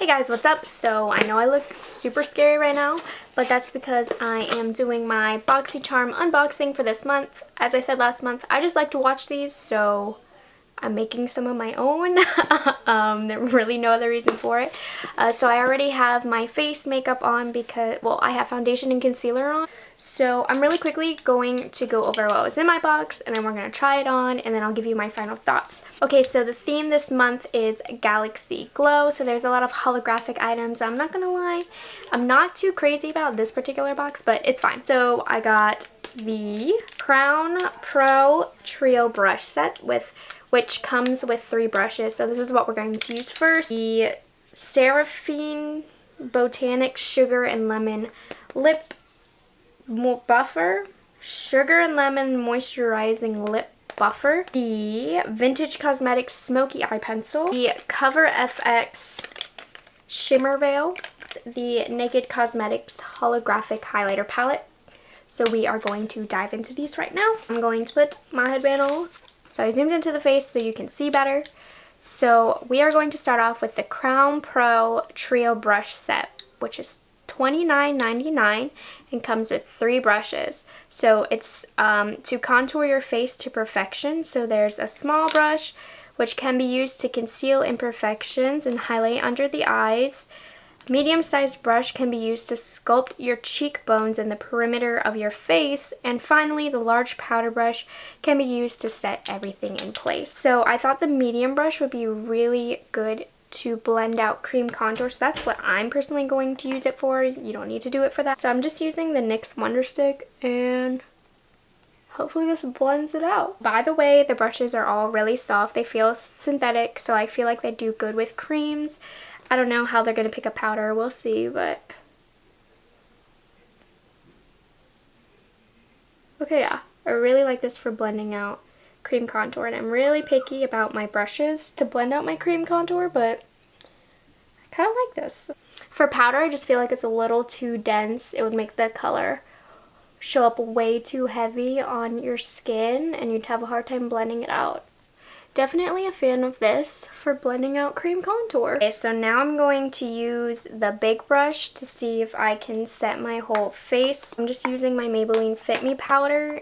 Hey guys, what's up? So I know I look super scary right now, but that's because I am doing my Boxycharm unboxing for this month. As I said last month, I just like to watch these, so I'm making some of my own. There's really no other reason for it. So I already have my face makeup on because, well, I have foundation and concealer on. So I'm really quickly going to go over what was in my box, and then we're going to try it on, and then I'll give you my final thoughts. Okay, so the theme this month is Galaxy Glow. So there's a lot of holographic items. I'm not going to lie, I'm not too crazy about this particular box, but it's fine. So I got the Crown Pro Trio brush set which comes with 3 brushes. So this is what we're going to use first. The Seraphine Botanic Sugar and Lemon Lip Buffer. Sugar and Lemon Moisturizing Lip Buffer. The Vintage Cosmetics Smokey Eye Pencil. The Cover FX Shimmervale. The Naked Cosmetics Holographic Highlighter Palette. So we are going to dive into these right now. I'm going to put my headband on. So I zoomed into the face so you can see better. So we are going to start off with the Crown Pro Trio Brush Set, which is $29.99 and comes with 3 brushes. So it's to contour your face to perfection. So there's a small brush, which can be used to conceal imperfections and highlight under the eyes. Medium-sized brush can be used to sculpt your cheekbones and the perimeter of your face. And finally, the large powder brush can be used to set everything in place. So I thought the medium brush would be really good to blend out cream contour. So that's what I'm personally going to use it for. You don't need to do it for that. So I'm just using the NYX Wonder Stick, and hopefully this blends it out. By the way, the brushes are all really soft. They feel synthetic, so I feel like they do good with creams. I don't know how they're going to pick up powder. We'll see, but okay, yeah. I really like this for blending out cream contour, and I'm really picky about my brushes to blend out my cream contour, but I kind of like this. For powder, I just feel like it's a little too dense. It would make the color show up way too heavy on your skin, and you'd have a hard time blending it out. Definitely a fan of this for blending out cream contour. Okay, so now I'm going to use the big brush to see if I can set my whole face. I'm just using my Maybelline Fitme powder.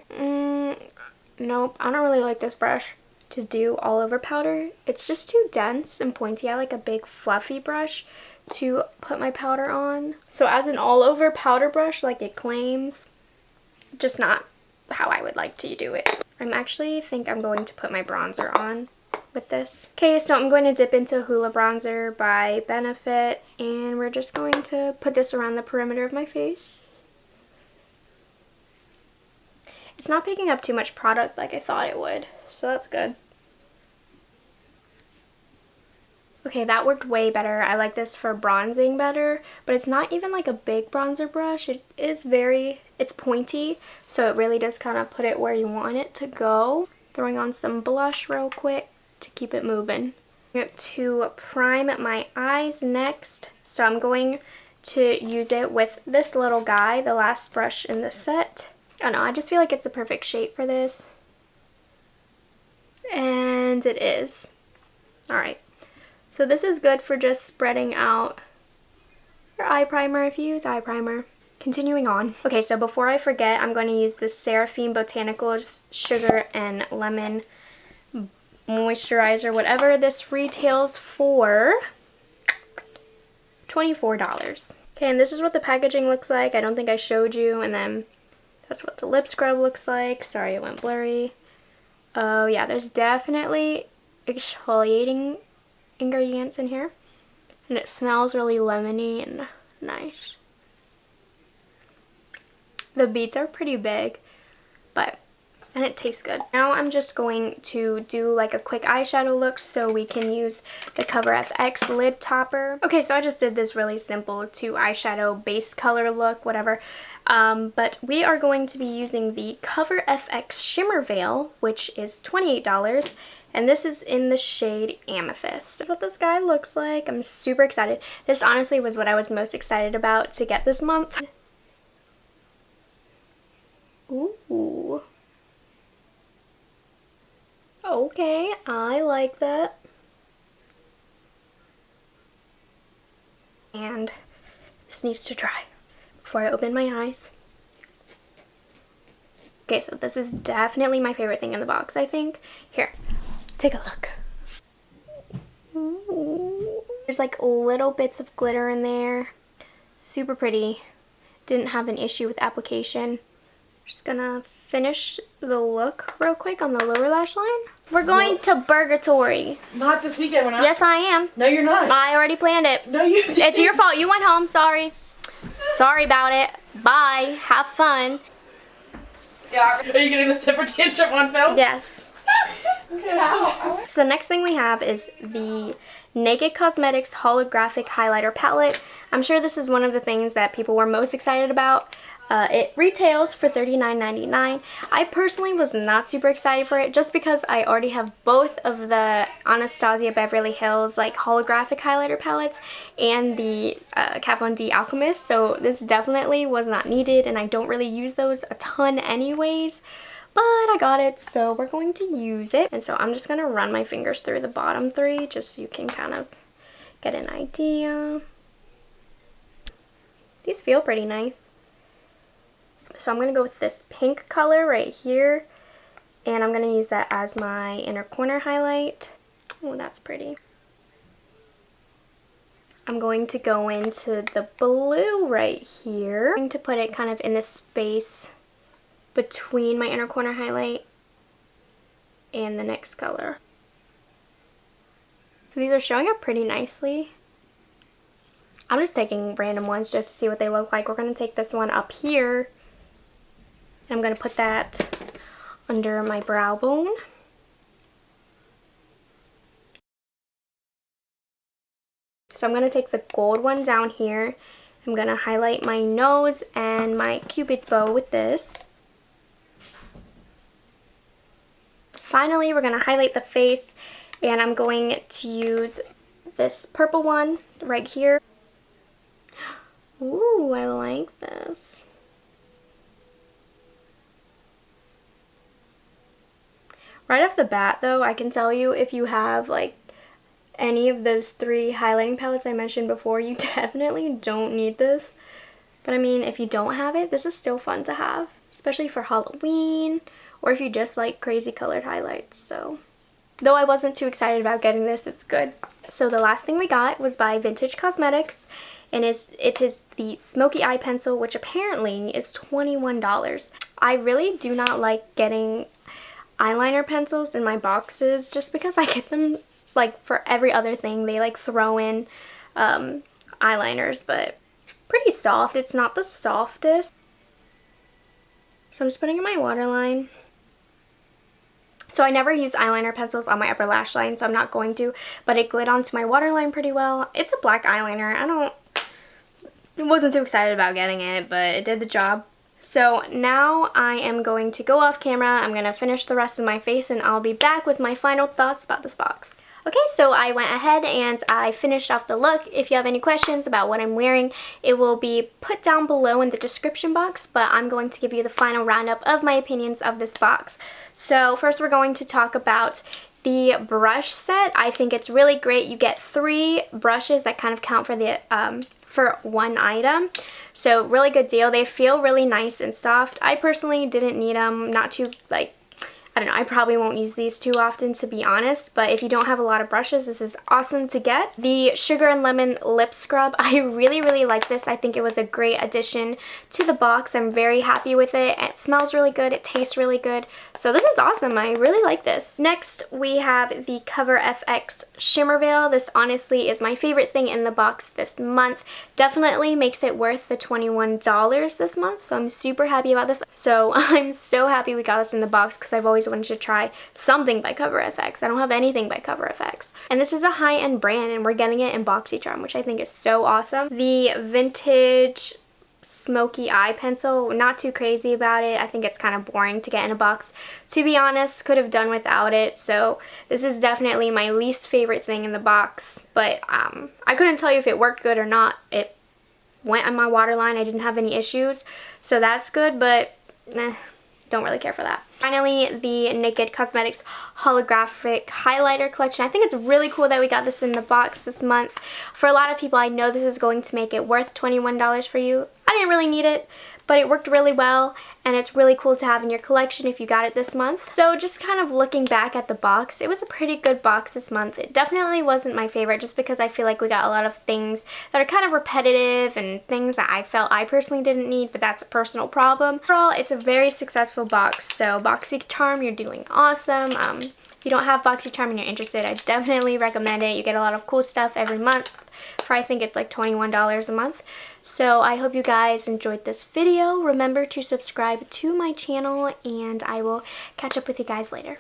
Nope, I don't really like this brush to do all over powder. It's just too dense and pointy. I like a big fluffy brush to put my powder on. So as an all over powder brush like it claims, just not how I would like to do it. I think I'm going to put my bronzer on with this. Okay, so I'm going to dip into Hoola bronzer by Benefit, and we're just going to put this around the perimeter of my face. It's not picking up too much product like I thought it would, so that's good. Okay, that worked way better. I like this for bronzing better, but it's not even like a big bronzer brush. It's pointy, so it really does kind of put it where you want it to go. Throwing on some blush real quick to keep it moving. To prime my eyes next, so I'm going to use it with this little guy, the last brush in the set. I don't know, I just feel like it's the perfect shape for this. And it is. Alright. So this is good for just spreading out your eye primer if you use eye primer. Continuing on. Okay, so before I forget, I'm going to use this Seraphine Botanical Sugar and Lemon Moisturizer, whatever this retails for, $24. Okay, and this is what the packaging looks like. I don't think I showed you, and then that's what the lip scrub looks like. Sorry, it went blurry. Oh yeah, there's definitely exfoliating ingredients in here, and it smells really lemony and nice. The beads are pretty big, and it tastes good. Now I'm just going to do like a quick eyeshadow look, so we can use the Cover FX lid topper. Okay, so I just did this really simple 2 eyeshadow base color look, whatever. But we are going to be using the Cover FX Shimmervale, which is $28. And this is in the shade Amethyst. This is what this guy looks like. I'm super excited. This honestly was what I was most excited about to get this month. Ooh. Okay, I like that. And this needs to dry before I open my eyes. Okay, so this is definitely my favorite thing in the box, I think. Here, take a look. Ooh. There's like little bits of glitter in there. Super pretty. Didn't have an issue with application. Just gonna finish the look real quick on the lower lash line. We're going to Burgatory. Not this weekend, we're not. Yes, I am. No, you're not. I already planned it. No, you didn't. It's your fault. You went home. Sorry. Sorry about it. Bye. Have fun. Yeah. Are you getting the temper tantrum on film? Yes. Okay. So the next thing we have is the Naked Cosmetics Holographic Highlighter Palette. I'm sure this is one of the things that people were most excited about. It retails for $39.99. I personally was not super excited for it just because I already have both of the Anastasia Beverly Hills like holographic highlighter palettes and the Kat Von D Alchemist, so this definitely was not needed, and I don't really use those a ton anyways, but I got it, so we're going to use it. And so I'm just going to run my fingers through the bottom three just so you can kind of get an idea. These feel pretty nice. So I'm going to go with this pink color right here, and I'm going to use that as my inner corner highlight. Oh, that's pretty. I'm going to go into the blue right here. I'm going to put it kind of in the space between my inner corner highlight and the next color. So these are showing up pretty nicely. I'm just taking random ones just to see what they look like. We're going to take this one up here. I'm going to put that under my brow bone. So I'm going to take the gold one down here. I'm going to highlight my nose and my Cupid's bow with this. Finally, we're going to highlight the face, and I'm going to use this purple one right here. Ooh, I like this. Right off the bat though, I can tell you if you have like any of those three highlighting palettes I mentioned before, you definitely don't need this. But I mean, if you don't have it, this is still fun to have, especially for Halloween or if you just like crazy colored highlights. So, though I wasn't too excited about getting this, it's good. So the last thing we got was by Vintage Cosmetics, and it is the Smokey Eye Pencil, which apparently is $21. I really do not like getting eyeliner pencils in my boxes just because I get them like for every other thing. They like throw in eyeliners, but it's pretty soft. It's not the softest. So I'm just putting in my waterline. So I never use eyeliner pencils on my upper lash line, so I'm not going to, but it glid onto my waterline pretty well. It's a black eyeliner. I wasn't too excited about getting it, but it did the job. So now I am going to go off camera. I'm going to finish the rest of my face, and I'll be back with my final thoughts about this box. Okay, so I went ahead and I finished off the look. If you have any questions about what I'm wearing, it will be put down below in the description box, but I'm going to give you the final roundup of my opinions of this box. So first we're going to talk about the brush set. I think it's really great. You get 3 brushes that kind of count for the for one item. So really good deal. They feel really nice and soft. I personally didn't need them. Not too, like, I don't know, I probably won't use these too often, to be honest, but if you don't have a lot of brushes, this is awesome to get. The Sugar and Lemon Lip Scrub, I really like this. I think it was a great addition to the box. I'm very happy with it. It smells really good. It tastes really good. So this is awesome. I really like this. Next, we have the Cover FX Shimmervale. This honestly is my favorite thing in the box this month. Definitely makes it worth the $21 this month, so I'm super happy about this. So I'm so happy we got this in the box because I've always wanted to try something by Cover FX. I don't have anything by Cover FX. And this is a high-end brand, and we're getting it in Boxycharm, which I think is so awesome. The Vintage Smoky Eye Pencil, not too crazy about it. I think it's kind of boring to get in a box. To be honest, could have done without it. So this is definitely my least favorite thing in the box. But I couldn't tell you if it worked good or not. It went on my waterline. I didn't have any issues. So that's good, but don't really care for that. Finally, the Naked Cosmetics Holographic Highlighter Collection. I think it's really cool that we got this in the box this month. For a lot of people, I know this is going to make it worth $21 for you. I didn't really need it, but it worked really well, and it's really cool to have in your collection if you got it this month. So just kind of looking back at the box, it was a pretty good box this month. It definitely wasn't my favorite just because I feel like we got a lot of things that are kind of repetitive and things that I felt I personally didn't need, but that's a personal problem. Overall, it's a very successful box, so Boxycharm, you're doing awesome. If you don't have Boxycharm and you're interested, I definitely recommend it. You get a lot of cool stuff every month for I think it's like $21 a month. So I hope you guys enjoyed this video. Remember to subscribe to my channel, and I will catch up with you guys later.